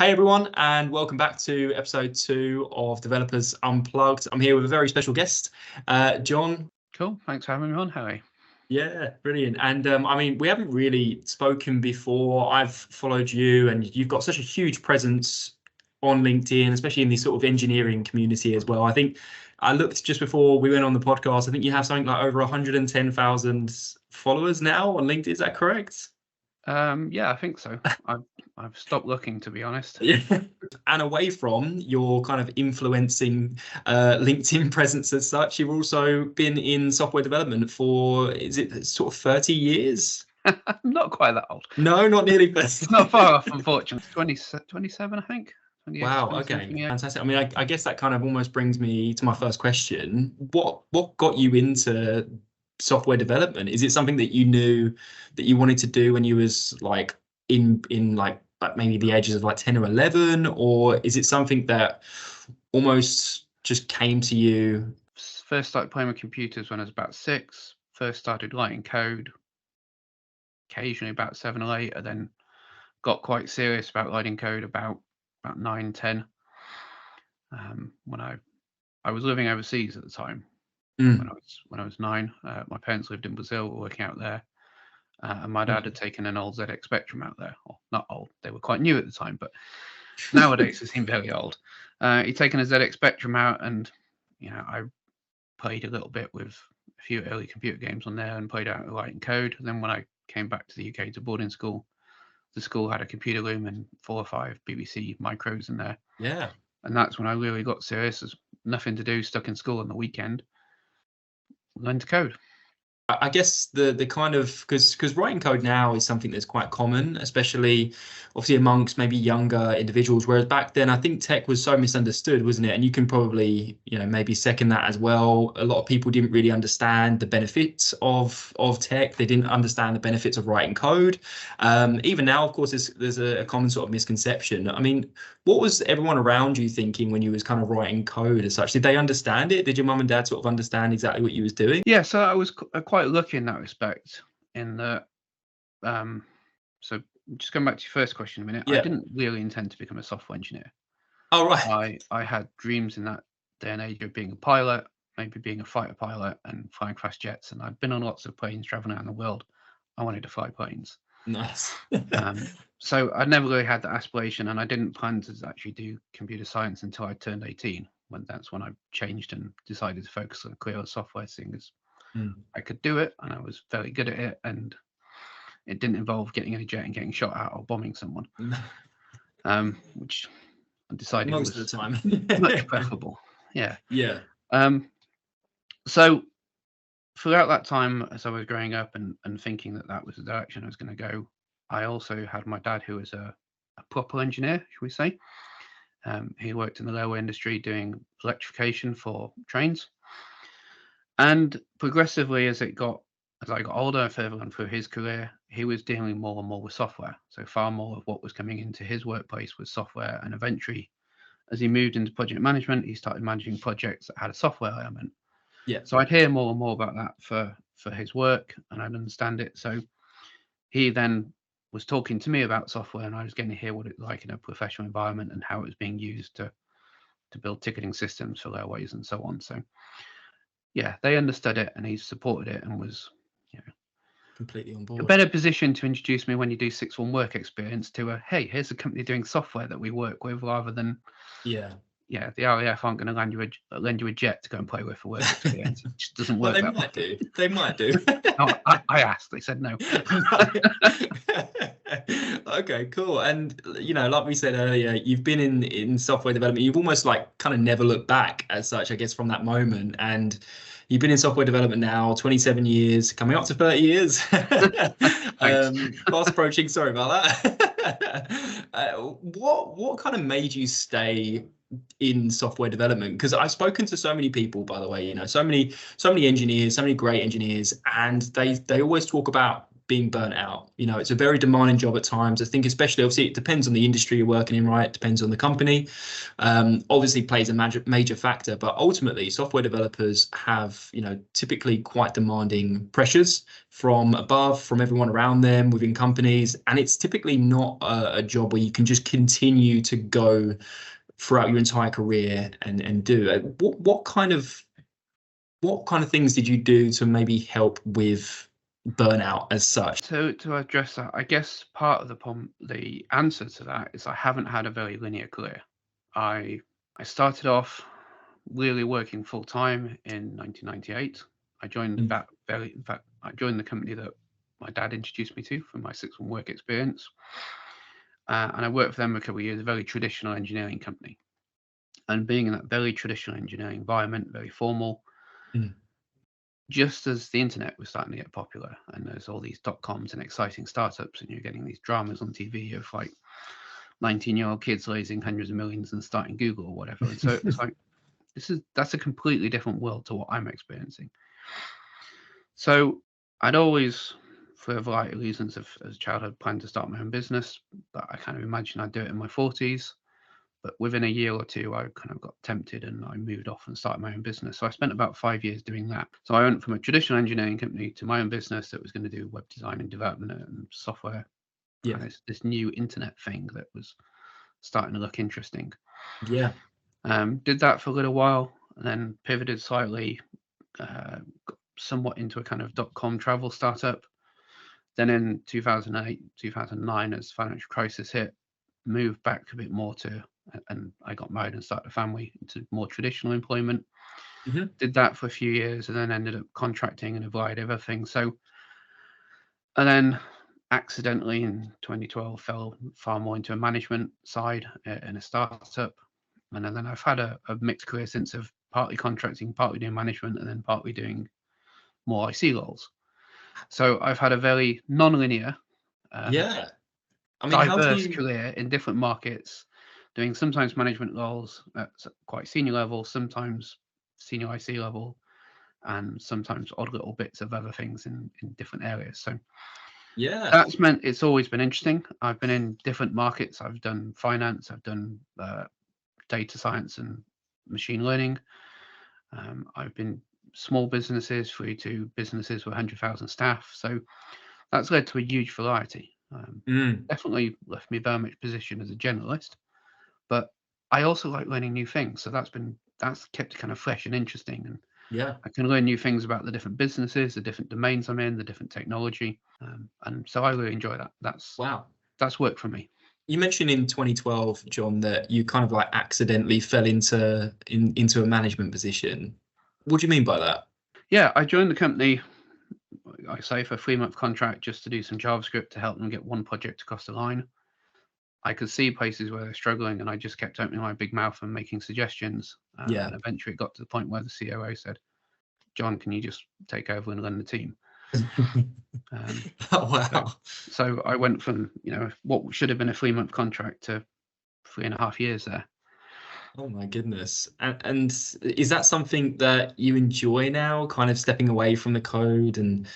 Hey everyone, and welcome back to episode 2 of Developers Unplugged. I'm here with a very special guest, John. Cool, thanks for having me on, Harry. Yeah, brilliant. And we haven't really spoken before. I've followed you, and you've got such a huge presence on LinkedIn, especially in the sort of engineering community as well. I think I looked just before we went on the podcast. I think you have something like over 110,000 followers now on LinkedIn. Is that correct? Yeah, I think so. I've stopped looking, to be honest. Yeah. And away from your kind of influencing LinkedIn presence as such, you've also been in software development for, is it sort of 30 years? I'm not quite that old. No, not nearly 30. Not far off, unfortunately. 27, I think. Wow, okay, fantastic. I mean, I guess that kind of almost brings me to my first question. What got you into software development? Is it something that you knew that you wanted to do when you was like in like maybe the ages of like 10 or 11, or is it something that almost just came to you? First started playing with computers when I was about 6. First started writing code occasionally about 7 or 8, and then got quite serious about writing code about 9, 10. When I was living overseas at the time. When I was 9, my parents lived in Brazil, working out there, and my dad had taken an old ZX Spectrum out there. Well, not old; they were quite new at the time, but nowadays they seem very old. He'd taken a ZX Spectrum out, and I played a little bit with a few early computer games on there, and played out writing code. And then when I came back to the UK to boarding school, the school had a computer room and 4 or 5 BBC micros in there. Yeah, and that's when I really got serious. There's nothing to do, stuck in school on the weekend. Learn to code. I guess the kind of, because writing code now is something that's quite common, especially obviously amongst maybe younger individuals, whereas back then I think tech was so misunderstood, wasn't it? And you can probably maybe second that as well. A lot of people didn't really understand the benefits of tech. They didn't understand the benefits of writing code. Even now, of course, there's a common sort of misconception. I mean, what was everyone around you thinking when you was kind of writing code as such? Did they understand it? Did your mum and dad sort of understand exactly what you was doing? Yeah, so I was quite lucky in that respect, in that so just going back to your first question a minute. Yeah. I didn't really intend to become a software engineer. Oh, right. I had dreams in that day and age of being a pilot, maybe being a fighter pilot and flying fast jets, and I'd been on lots of planes traveling around the world. I wanted to fly planes. Nice. So I never really had that aspiration, and I didn't plan to actually do computer science until I turned 18, that's when I changed and decided to focus on career software, seeing as I could do it and I was very good at it, and it didn't involve getting in a jet and getting shot at or bombing someone, which I decided most was of the time much preferable. Yeah. So throughout that time, as I was growing up and thinking that was the direction I was going to go, I also had my dad, who was a proper engineer, should we say. He worked in the railway industry doing electrification for trains. And progressively, as I got older and further on through his career, he was dealing more and more with software. So far more of what was coming into his workplace was software. And eventually, as he moved into project management, he started managing projects that had a software element. Yeah. So I'd hear more and more about that for his work, and I'd understand it. So he then was talking to me about software, and I was getting to hear what it's like in a professional environment and how it was being used to build ticketing systems for railways and so on. So yeah, they understood it, and he supported it and was completely on board. A better position to introduce me when you do sixth form work experience to hey, here's a company doing software that we work with, rather than the RAF aren't going to lend you a jet to go and play with for work experience. It just doesn't work. Well, they might do. No, I asked. They said no. Okay, cool. And like we said earlier, you've been in software development. You've almost like kind of never looked back as such, I guess, from that moment. And you've been in software development now 27 years, coming up to 30 years. Fast approaching. Sorry about that. What kind of made you stay in software development? Because I've spoken to so many people, by the way, so many engineers, so many great engineers, and they always talk about being burnt out. It's a very demanding job at times. I think especially, obviously, it depends on the industry you're working in, right? It depends on the company. Obviously plays a major factor, but ultimately software developers have, typically quite demanding pressures from above, from everyone around them within companies. And it's typically not a job where you can just continue to go throughout your entire career and do it. What kind of things did you do to maybe help with burnout as such? To address that, I guess part of the answer to that is I haven't had a very linear career. I started off really working full time in 1998. I joined I joined the company that my dad introduced me to for my 6-month work experience, and I worked for them for a couple of years. A very traditional engineering company, and being in that very traditional engineering environment, very formal. Just as the internet was starting to get popular and there's all these .coms and exciting startups, and you're getting these dramas on TV of like 19-year-old kids raising hundreds of millions and starting Google or whatever. And so it's like, that's a completely different world to what I'm experiencing. So I'd always, for a variety of reasons as a childhood, planned to start my own business, but I kind of imagined I'd do it in my 40s. But within a year or two, I kind of got tempted and I moved off and started my own business. So I spent about 5 years doing that. So I went from a traditional engineering company to my own business that was going to do web design and development and software. Yeah. And this new internet thing that was starting to look interesting. Yeah. Did that for a little while and then pivoted slightly, got somewhat into a kind of .com travel startup. Then in 2008, 2009, as financial crisis hit, moved back a bit more and I got married and started a family into more traditional employment. Did that for a few years and then ended up contracting and a variety of other things. And then accidentally in 2012 fell far more into a management side in a startup. And then I've had a mixed career since, of partly contracting, partly doing management, and then partly doing more IC roles. So I've had a very non-linear, diverse career in different markets, doing sometimes management roles at quite senior level, sometimes senior IC level, and sometimes odd little bits of other things in different areas. So that's meant it's always been interesting. I've been in different markets. I've done finance, I've done data science and machine learning. I've been small businesses through to businesses with 100,000 staff. So that's led to a huge variety. Definitely left me very much position as a generalist, but I also like learning new things. So that's kept it kind of fresh and interesting. And I can learn new things about the different businesses, the different domains I'm in, the different technology. And so I really enjoy that. That's worked for me. You mentioned in 2012, John, that you kind of like accidentally fell into a management position. What do you mean by that? Yeah, I joined the company, like I say, for a 3-month contract just to do some JavaScript to help them get one project across the line. I could see places where they're struggling, and I just kept opening my big mouth and making suggestions. And eventually it got to the point where the COO said, "John, can you just take over and run the team?" Oh, wow. So I went from, what should have been a 3-month contract to 3.5 years there. Oh my goodness. And is that something that you enjoy now, kind of stepping away from the code and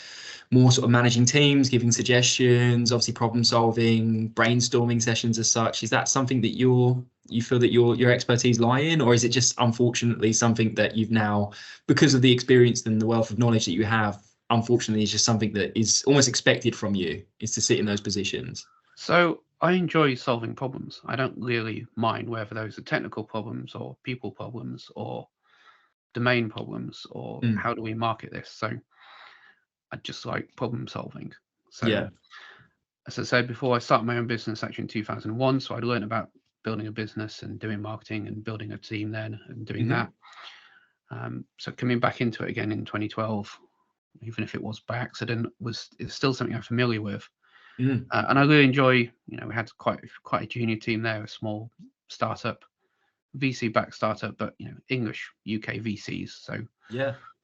more sort of managing teams, giving suggestions, obviously problem solving, brainstorming sessions as such? Is that something that you feel that your expertise lie in, or is it just unfortunately something that you've now, because of the experience and the wealth of knowledge that you have, unfortunately is just something that is almost expected from you, is to sit in those positions? So I enjoy solving problems. I don't really mind whether those are technical problems or people problems or domain problems or how do we market this. So I just like problem solving. So as I said before, I started my own business actually in 2001. So I'd learned about building a business and doing marketing and building a team then and doing that. So coming back into it again in 2012, even if it was by accident, it's still something I'm familiar with. And I really enjoy, we had quite a junior team there, a small startup, VC-backed startup, but English UK VCs. So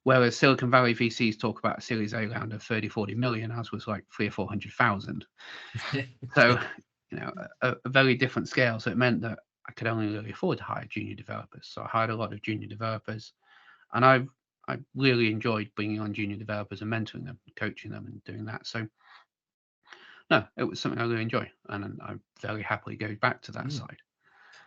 whereas Silicon Valley VCs talk about a Series A round of 30-40 million, ours was like 300,000 or 400,000. So a very different scale. So it meant that I could only really afford to hire junior developers. So I hired a lot of junior developers, and I really enjoyed bringing on junior developers and mentoring them, coaching them, and doing that. So no, it was something I really enjoy, and I very happily go back to that side.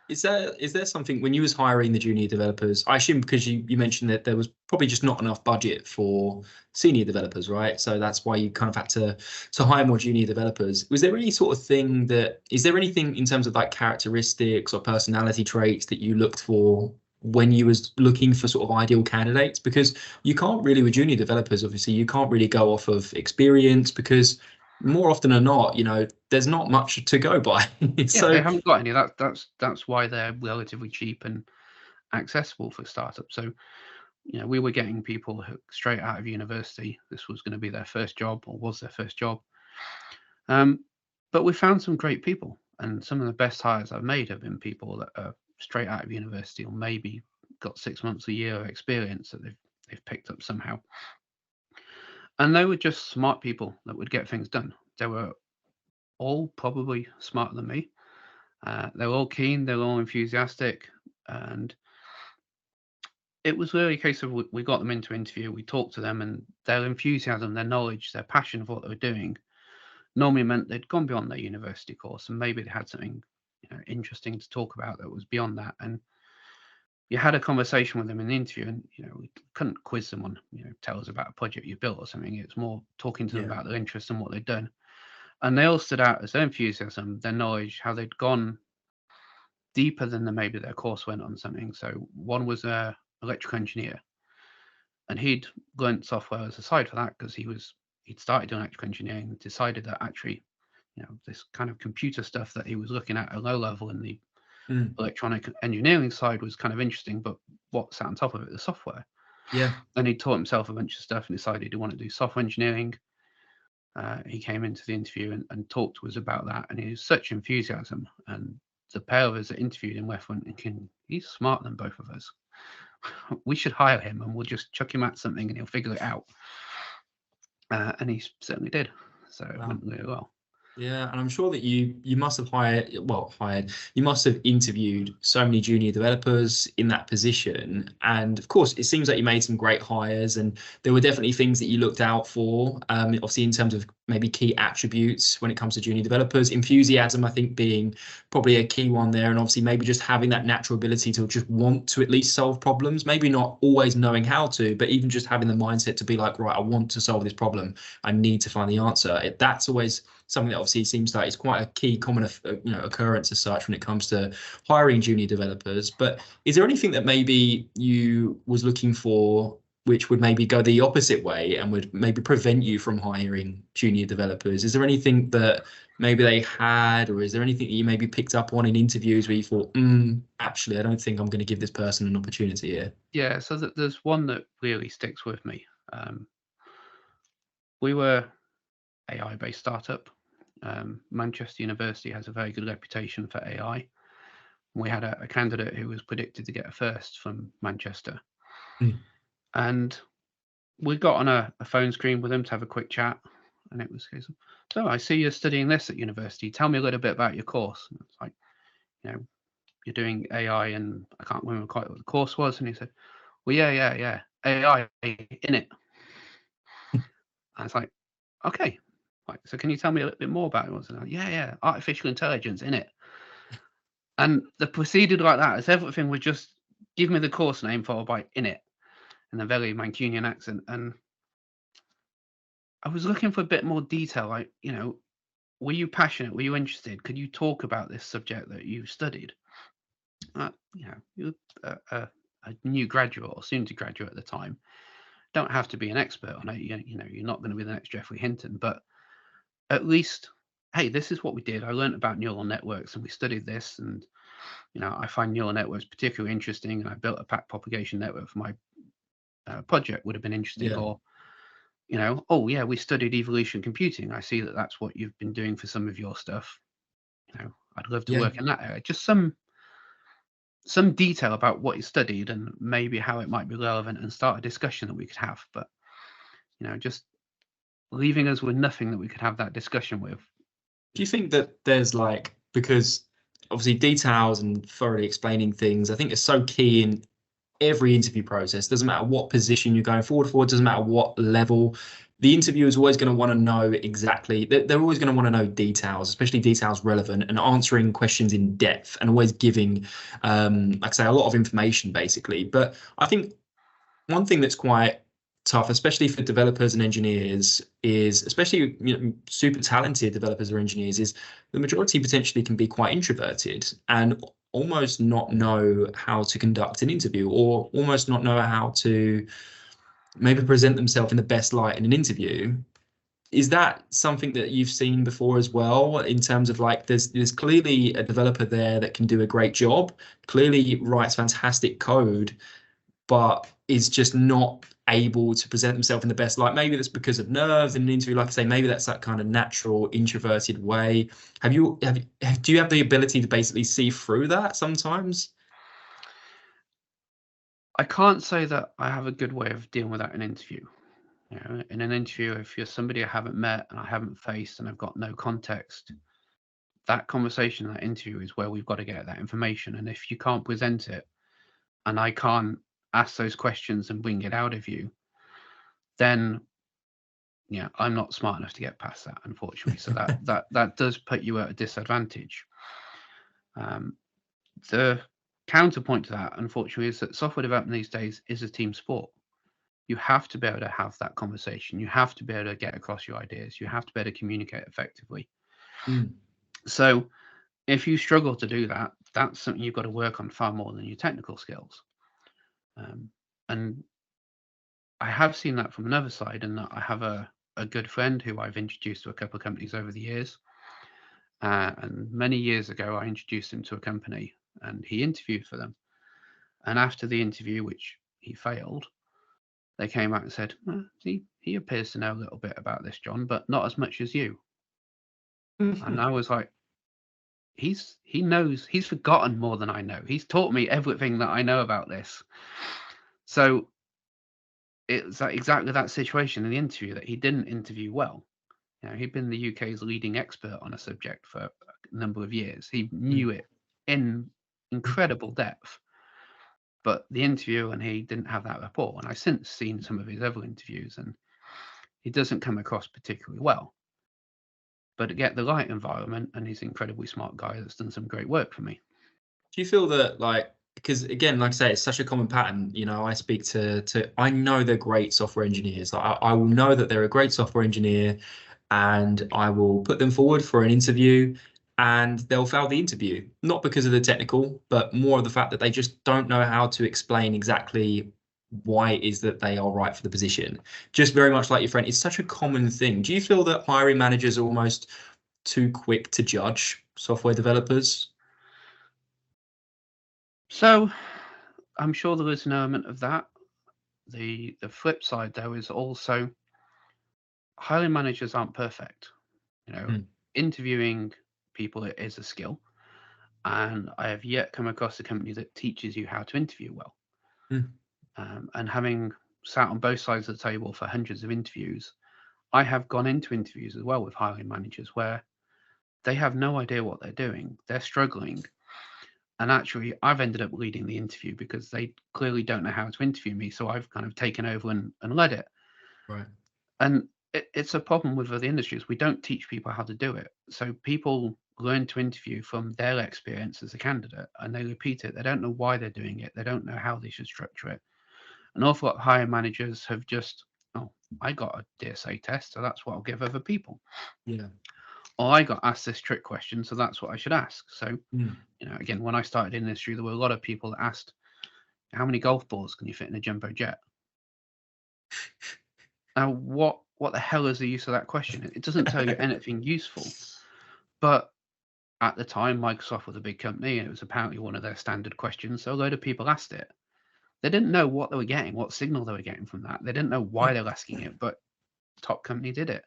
Is there something when you was hiring the junior developers, I assume because you mentioned that there was probably just not enough budget for senior developers, right? So that's why you kind of had to hire more junior developers. Was there any sort of thing is there anything in terms of like characteristics or personality traits that you looked for when you was looking for sort of ideal candidates? Because you can't really, with junior developers, obviously, you can't really go off of experience because more often than not, there's not much to go by. Yeah, they haven't got any. That's why they're relatively cheap and accessible for startups. So, we were getting people who straight out of university, this was going to be their first job or was their first job. But we found some great people, and some of the best hires I've made have been people that are straight out of university or maybe got 6 months, a year of experience that they've picked up somehow. And they were just smart people that would get things done. They were all probably smarter than me. They were all keen, they were all enthusiastic, and it was really a case of we got them into interview, we talked to them, and their enthusiasm, their knowledge, their passion of what they were doing normally meant they'd gone beyond their university course, and maybe they had something interesting to talk about that was beyond that. And you had a conversation with them in the interview, and we couldn't quiz them on tell us about a project you built or something. It's more talking to them about their interests and what they'd done. And they all stood out as their enthusiasm, their knowledge, how they'd gone deeper than maybe their course went on something. So one was a electrical engineer, and he'd learned software as a side for that because he'd started doing electrical engineering and decided that actually this kind of computer stuff that he was looking at low level in the electronic engineering side was kind of interesting, but what sat on top of it, the software. Then he taught himself a bunch of stuff and decided he wanted to do software engineering. He came into the interview and talked to us about that, and he was such enthusiasm, and the pair of us that interviewed him left thinking, he's smarter than both of us. We should hire him and we'll just chuck him at something and he'll figure it out. And he certainly did. So it went really well. Yeah, and I'm sure that you must have you must have interviewed so many junior developers in that position. And of course, it seems like you made some great hires, and there were definitely things that you looked out for, obviously in terms of maybe key attributes when it comes to junior developers. Enthusiasm, I think, being probably a key one there, and obviously maybe just having that natural ability to just want to at least solve problems, maybe not always knowing how to, but even just having the mindset to be like, right, I want to solve this problem. I need to find the answer. That's always something that obviously seems like it's quite a key common occurrence as such when it comes to hiring junior developers. But is there anything that maybe you was looking for which would maybe go the opposite way and would maybe prevent you from hiring junior developers? Is there anything that maybe they had, or is there anything that you maybe picked up on in interviews where you thought, actually, I don't think I'm going to give this person an opportunity here? Yeah, so there's one that really sticks with me. We were AI-based startup. Manchester University has a very good reputation for AI. We had a candidate who was predicted to get a first from Manchester. And we got on a phone screen with him to have a quick chat. And it was, so I see you're studying this at university. Tell me a little bit about your course. And it's like, you're doing AI, and I can't remember quite what the course was. And he said, well, yeah, AI in it. I was like, okay. Like, so can you tell me a little bit more about it? Was like, yeah, artificial intelligence in it. And they proceeded like that, as everything was just give me the course name followed by in it, in a very Mancunian accent. And I was looking for a bit more detail, like, were you passionate? Were you interested? Could you talk about this subject that you studied? You're a new graduate or soon to graduate at the time. Don't have to be an expert on it. You're not going to be the next Geoffrey Hinton, but at least, hey, this is what we did. I learned about neural networks and we studied this, and I find neural networks particularly interesting, and I built a pack propagation network for my project. Would have been interesting. Or oh yeah, we studied evolution computing. I see that that's what you've been doing for some of your stuff. I'd love to work in that area. Just some detail about what you studied and maybe how it might be relevant, and start a discussion that we could have. But just leaving us with nothing that we could have that discussion with. Do you think that there's because obviously details and thoroughly explaining things, I think is so key in every interview process. Doesn't matter what position you're going forward for, it doesn't matter what level. the interviewer is always going to want to know exactly, they're always going to want to know details, especially details relevant, and answering questions in depth, and always giving, like I say, a lot of information basically. But I think one thing that's quite tough, especially for developers and engineers, is, especially, super talented developers or engineers, is the majority potentially can be quite introverted and almost not know how to conduct an interview, or almost not know how to maybe present themselves in the best light in an interview. Is that something that you've seen before as well, in terms of, like, there's clearly a developer there that can do a great job, clearly writes fantastic code, but is just not able to present himself in the best light? Maybe that's because of nerves in an interview, like I say, maybe that's that kind of natural introverted way. Do you have the ability to basically see through that sometimes? I can't say that I have a good way of dealing with that in an interview. In an interview, if you're somebody I haven't met and I haven't faced and I've got no context, that conversation, that interview is where we've got to get that information. And if you can't present it and I can't ask those questions and bring it out of you, then I'm not smart enough to get past that, unfortunately. So that does put you at a disadvantage. The counterpoint to that, unfortunately, is that software development these days is a team sport. You have to be able to have that conversation. You have to be able to get across your ideas. You have to be able to communicate effectively. So if you struggle to do that, that's something you've got to work on far more than your technical skills. And I have seen that from another side, and I have a good friend who I've introduced to a couple of companies over the years. And many years ago, I introduced him to a company and he interviewed for them. And after the interview, which he failed, they came out and said, he appears to know a little bit about this, John, but not as much as you. And I was like, he knows, he's forgotten more than I know. He's taught me everything that I know about this. So it's exactly that situation in the interview, that he didn't interview well. He'd been the UK's leading expert on a subject for a number of years. He knew it in incredible depth. But the interview and he didn't have that rapport. And I've since seen some of his other interviews, and he doesn't come across particularly well. But to get the right environment, and he's an incredibly smart guy that's done some great work for me. Do you feel that, like, because again, like I say, it's such a common pattern. I speak to I know they're great software engineers. Like, I will know that they're a great software engineer, and I will put them forward for an interview, and they'll fail the interview, not because of the technical, but more of the fact that they just don't know how to explain exactly why it is that they are right for the position. Just very much like your friend, it's such a common thing. Do you feel that hiring managers are almost too quick to judge software developers? So I'm sure there is an element of that. The flip side, though, is also hiring managers aren't perfect. Interviewing people is a skill. And I have yet come across a company that teaches you how to interview well. And having sat on both sides of the table for hundreds of interviews, I have gone into interviews as well with hiring managers where they have no idea what they're doing. They're struggling. And actually, I've ended up leading the interview because they clearly don't know how to interview me. So I've kind of taken over and led it. Right. And it's a problem with other industries. We don't teach people how to do it. So people learn to interview from their experience as a candidate and they repeat it. They don't know why they're doing it. They don't know how they should structure it. An awful lot of hiring managers have just, I got a DSA test, so that's what I'll give other people. Yeah. Or I got asked this trick question, so that's what I should ask. So, again, when I started in the industry, there were a lot of people that asked, how many golf balls can you fit in a jumbo jet? Now, what the hell is the use of that question? It doesn't tell you anything useful. But at the time, Microsoft was a big company, and it was apparently one of their standard questions, so a load of people asked it. They didn't know what they were getting, what signal they were getting from that. They didn't know why they were asking it, but top company did it.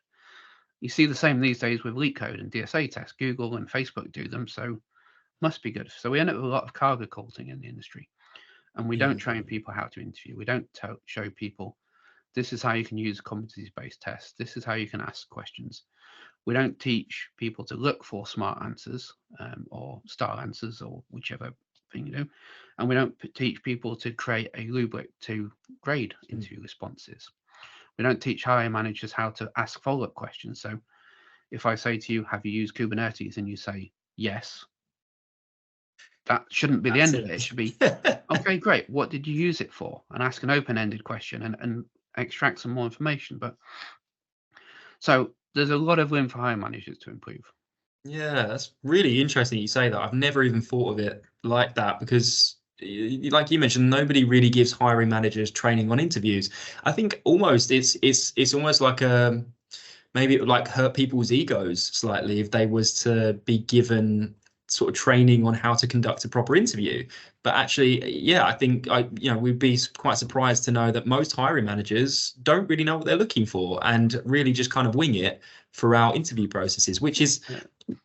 You see the same these days with leak code and DSA tests. Google and Facebook do them, so must be good. So we end up with a lot of cargo culting in the industry. And we don't train people how to interview. We don't show people, this is how you can use a competency-based test. This is how you can ask questions. We don't teach people to look for smart answers or star answers or whichever thing you do. And we don't teach people to create a rubric to grade interview responses. We don't teach hiring managers how to ask follow-up questions. So if I say to you, have you used Kubernetes? And you say yes, that shouldn't be the end of it. It should be, okay, great. What did you use it for? And ask an open-ended question and extract some more information. But so there's a lot of room for hiring managers to improve. Yeah, that's really interesting you say that. I've never even thought of it like that, because like you mentioned, nobody really gives hiring managers training on interviews. I think almost it's almost like maybe it would like hurt people's egos slightly if they was to be given sort of training on how to conduct a proper interview. But actually, yeah, I think we'd be quite surprised to know that most hiring managers don't really know what they're looking for and really just kind of wing it throughout interview processes, which is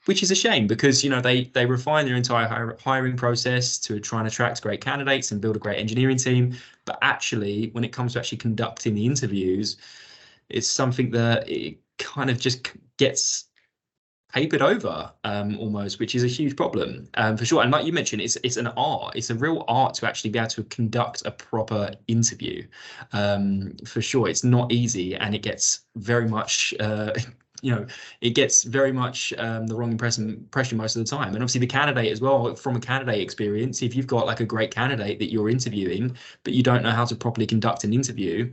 a shame, because they refine their entire hiring process to try and attract great candidates and build a great engineering team. But actually, when it comes to actually conducting the interviews, it's something that it kind of just gets papered over almost, which is a huge problem for sure. And like you mentioned, it's an art. It's a real art to actually be able to conduct a proper interview. For sure, it's not easy, and it gets very much it gets very much the wrong impression most of the time. And obviously the candidate as well, from a candidate experience, if you've got like a great candidate that you're interviewing, but you don't know how to properly conduct an interview,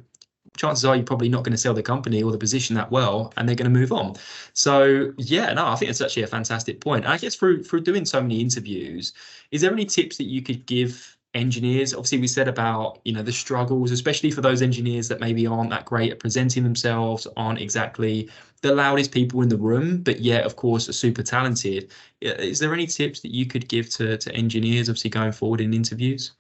chances are you're probably not going to sell the company or the position that well, and they're going to move on. So yeah, no, I think it's actually a fantastic point. And I guess through doing so many interviews, is there any tips that you could give engineers? Obviously, we said about the struggles, especially for those engineers that maybe aren't that great at presenting themselves, aren't exactly the loudest people in the room, but yet, of course, are super talented. Is there any tips that you could give to engineers, obviously going forward in interviews?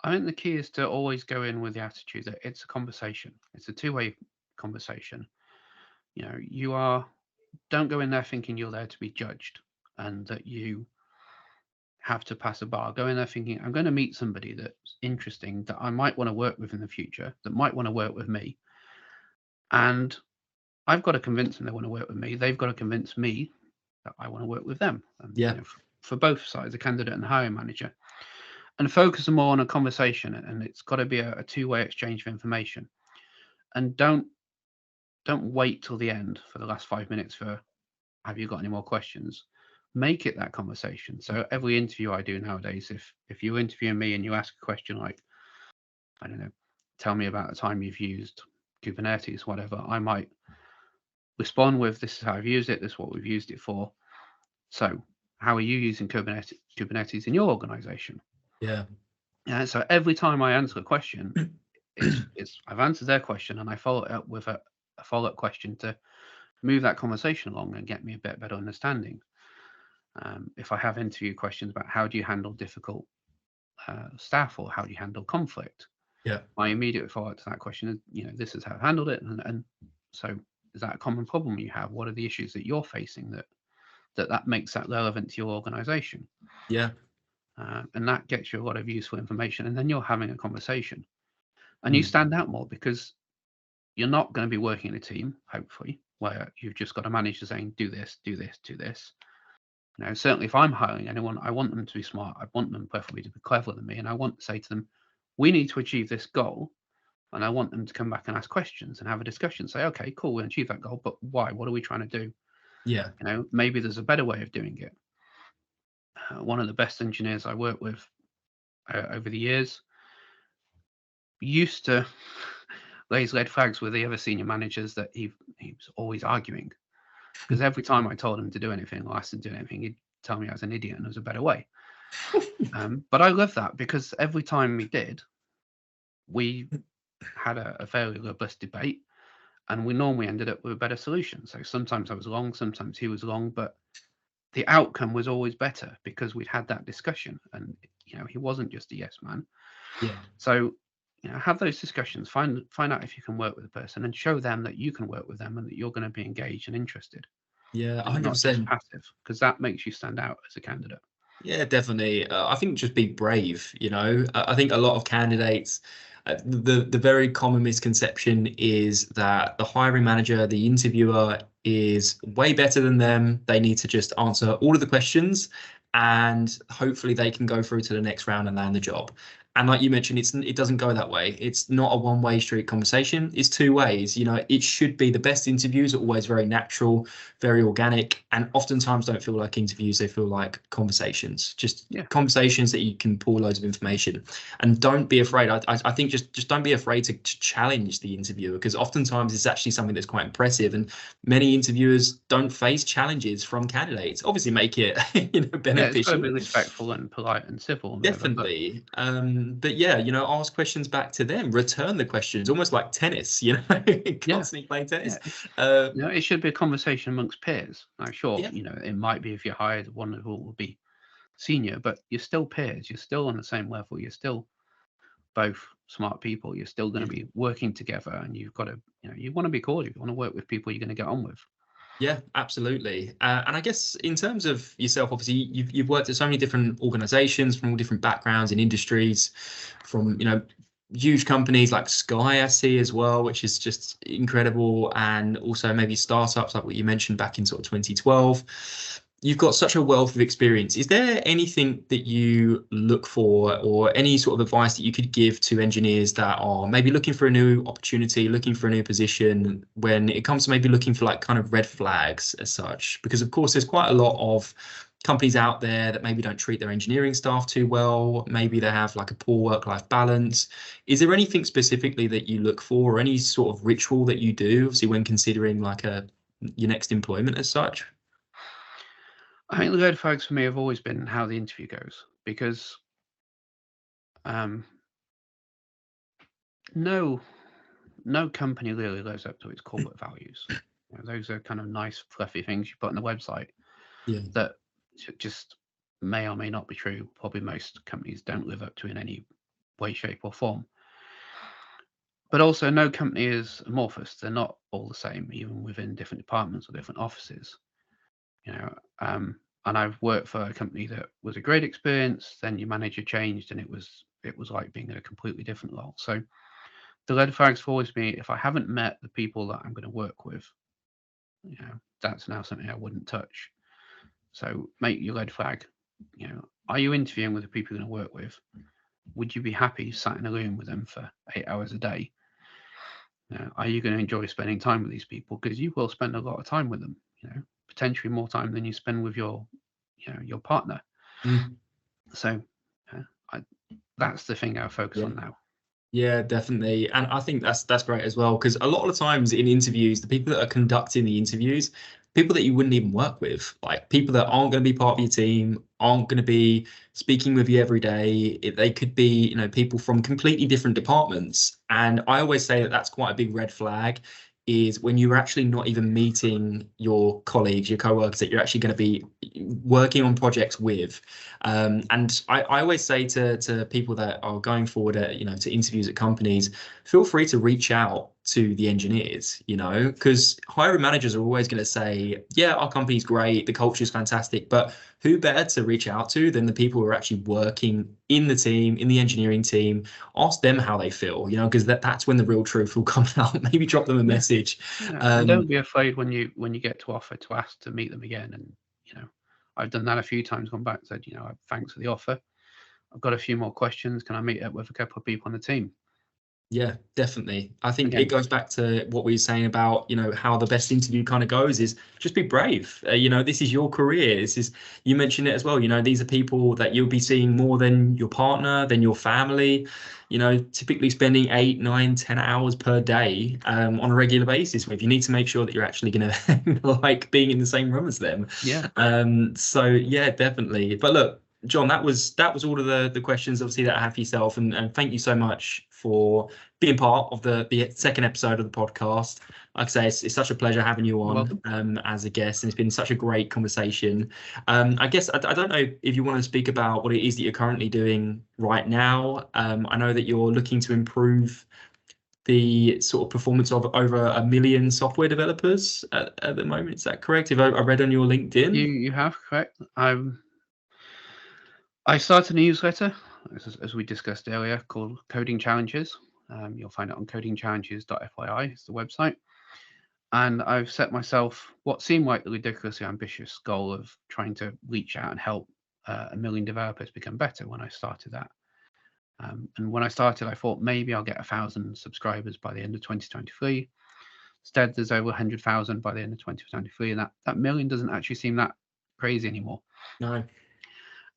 I think the key is to always go in with the attitude that it's a conversation. It's a two-way conversation. Don't go in there thinking you're there to be judged and that you have to pass a bar. Go in there thinking, I'm going to meet somebody that's interesting, that I might want to work with in the future, that might want to work with me. And I've got to convince them they want to work with me. They've got to convince me that I want to work with them. And, Yeah. For both sides, the candidate and the hiring manager. And focus more on a conversation, and it's got to be a two-way exchange of information. And don't wait till the end for the last 5 minutes for, have you got any more questions? Make it that conversation. So every interview I do nowadays, if you're interviewing me and you ask a question like, I don't know, tell me about a time you've used Kubernetes, whatever, I might respond with, this is how I've used it, this is what we've used it for. So how are you using Kubernetes in your organization? Yeah. So every time I answer a question, I've answered their question and I follow it up with a follow-up question to move that conversation along and get me a bit better understanding. If I have interview questions about how do you handle difficult staff, or how do you handle conflict, my immediate follow-up to that question is, this is how I've handled it, and so is that a common problem you have? What are the issues that you're facing that makes that relevant to your organization? Yeah. And that gets you a lot of useful information, and then you're having a conversation, and you stand out more because you're not going to be working in a team, hopefully, where you've just got a manager saying, do this, do this, do this. Certainly if I'm hiring anyone, I want them to be smart. I want them preferably to be cleverer than me. And I want to say to them, we need to achieve this goal. And I want them to come back and ask questions and have a discussion. Say, okay, cool, we'll achieve that goal, but why? What are we trying to do? Yeah. Maybe there's a better way of doing it. One of the best engineers I worked with over the years used to raise red flags with the other senior managers that he was always arguing, because every time I told him to do anything or asked him to do anything, he'd tell me I was an idiot and there was a better way. But I love that, because every time we did, we had a fairly robust debate, and we normally ended up with a better solution. So sometimes I was wrong, sometimes he was wrong, but the outcome was always better because we'd had that discussion, and he wasn't just a yes man. Yeah. So have those discussions, find out if you can work with a person, and show them that you can work with them and that you're going to be engaged and interested. Yeah, and 100%. not just passive, because that makes you stand out as a candidate. Yeah, definitely. I think just be brave. I think a lot of candidates, the very common misconception is that the hiring manager, the interviewer, is way better than them. They need to just answer all of the questions, and hopefully they can go through to the next round and land the job. And like you mentioned, it doesn't go that way. It's not a one-way street conversation. It's two ways. It should be, the best interviews are always very natural, very organic, and oftentimes don't feel like interviews. They feel like conversations, just conversations that you can pull loads of information. And don't be afraid. I think just don't be afraid to challenge the interviewer, because oftentimes it's actually something that's quite impressive. And many interviewers don't face challenges from candidates. Obviously, make it beneficial. Yeah, it's got to be respectful and polite and civil. And Definitely. But yeah, ask questions back to them, return the questions, almost like tennis, constantly playing tennis. It should be a conversation amongst peers. Now, sure, it might be if you're hired, one who will be senior, but you're still peers. You're still on the same level. You're still both smart people. You're still going to be working together, and you've got to, you want to be cordial. You want to work with people you're going to get on with. Yeah, absolutely. And I guess in terms of yourself, obviously you've worked at so many different organizations from all different backgrounds and industries, from huge companies like Sky, I see as well, which is just incredible, and also maybe startups like what you mentioned back in sort of 2012. You've got such a wealth of experience. Is there anything that you look for, or any sort of advice that you could give to engineers that are maybe looking for a new opportunity, looking for a new position, when it comes to maybe looking for like kind of red flags as such? Because of course there's quite a lot of companies out there that maybe don't treat their engineering staff too well. Maybe they have like a poor work-life balance. Is there anything specifically that you look for, or any sort of ritual that you do, obviously, when considering like your next employment as such? I think the red flags for me have always been how the interview goes, because no company really lives up to its corporate values. Those are kind of nice, fluffy things you put on the website that just may or may not be true. Probably most companies don't live up to in any way, shape, or form. But also, no company is amorphous. They're not all the same, even within different departments or different offices. And I've worked for a company that was a great experience. Then your manager changed, and it was like being in a completely different role. So the red flags for always be, if I haven't met the people that I'm going to work with, that's now something I wouldn't touch. So make your red flag. Are you interviewing with the people you're going to work with? Would you be happy sat in a room with them for 8 hours a day? Are you going to enjoy spending time with these people? Because you will spend a lot of time with them. Potentially more time than you spend with your partner. So that's the thing I focus on now. Yeah, definitely. And I think that's great as well, because a lot of the times in interviews, the people that are conducting the interviews, people that you wouldn't even work with, like people that aren't going to be part of your team, aren't going to be speaking with you every day. They could be, people from completely different departments. And I always say that that's quite a big red flag, is when you're actually not even meeting your colleagues, your co-workers that you're actually going to be working on projects with. And I always say to people that are going forward at, to interviews at companies, feel free to reach out to the engineers, because hiring managers are always going to say, yeah, our company's great, the culture is fantastic, but who better to reach out to than the people who are actually working in the team, in the engineering team? Ask them how they feel, because that's when the real truth will come out. Maybe drop them a message. And don't be afraid when you get to offer to ask to meet them again. And I've done that a few times, gone back and said, thanks for the offer, I've got a few more questions, can I meet up with a couple of people on the team? Yeah, definitely. I think it goes back to what we were saying about, how the best interview kind of goes is just be brave. This is your career. You mentioned it as well. These are people that you'll be seeing more than your partner, than your family, typically spending 8, 9, 10 hours per day on a regular basis with. You need to make sure that you're actually going to like being in the same room as them. Yeah. So yeah, definitely. But look, John, that was all of the questions obviously that I have for yourself, and thank you so much for being part of the second episode of the podcast. Like I say, it's such a pleasure having you on as a guest, and it's been such a great conversation. I guess I don't know if you want to speak about what it is that you're currently doing right now. I know that you're looking to improve the sort of performance of over 1 million software developers at the moment. Is that correct? If I read on your LinkedIn? You have, correct. I started a newsletter, as we discussed earlier, called Coding Challenges. You'll find it on codingchallenges.fyi, is the website. And I've set myself what seemed like a ridiculously ambitious goal of trying to reach out and help 1 million developers become better when I started that. And when I started, I thought maybe I'll get 1,000 subscribers by the end of 2023. Instead, there's over 100,000 by the end of 2023, and that million doesn't actually seem that crazy anymore. No.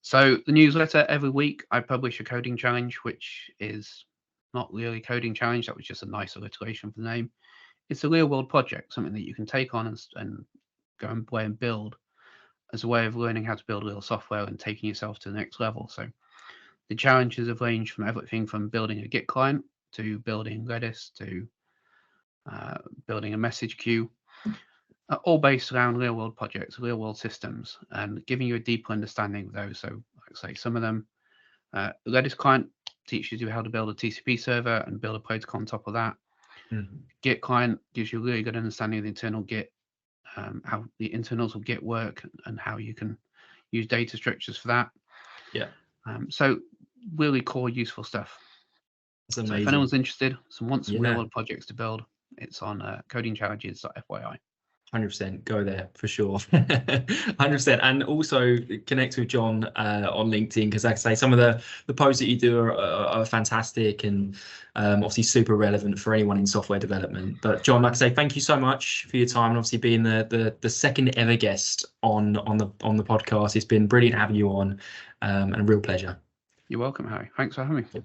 So the newsletter, every week I publish a coding challenge, which is not really a coding challenge. That was just a nice alliteration for the name. It's a real world project, something that you can take on and go and play and build as a way of learning how to build real software and taking yourself to the next level. So the challenges have ranged from everything from building a Git client to building Redis to building a message queue, all based around real world projects, real world systems, and giving you a deeper understanding of those. So, like I say, some of them, Redis client teaches you how to build a TCP server and build a protocol on top of that. Git client gives you a really good understanding of the internal Git, how the internals of Git work, and how you can use data structures for that. Yeah. So really core, useful stuff. That's amazing. So if anyone's interested, some wants some Yeah. real world projects to build, it's on codingchallenges.fyi. 100% go there for sure. 100%. And also connect with John on LinkedIn, because like I say, some of the posts that you do are fantastic and obviously super relevant for anyone in software development. But John, like I say, thank you so much for your time, and obviously being the second ever guest on the podcast. It's been brilliant having you on, and a real pleasure. You're welcome, Harry. Thanks for having me.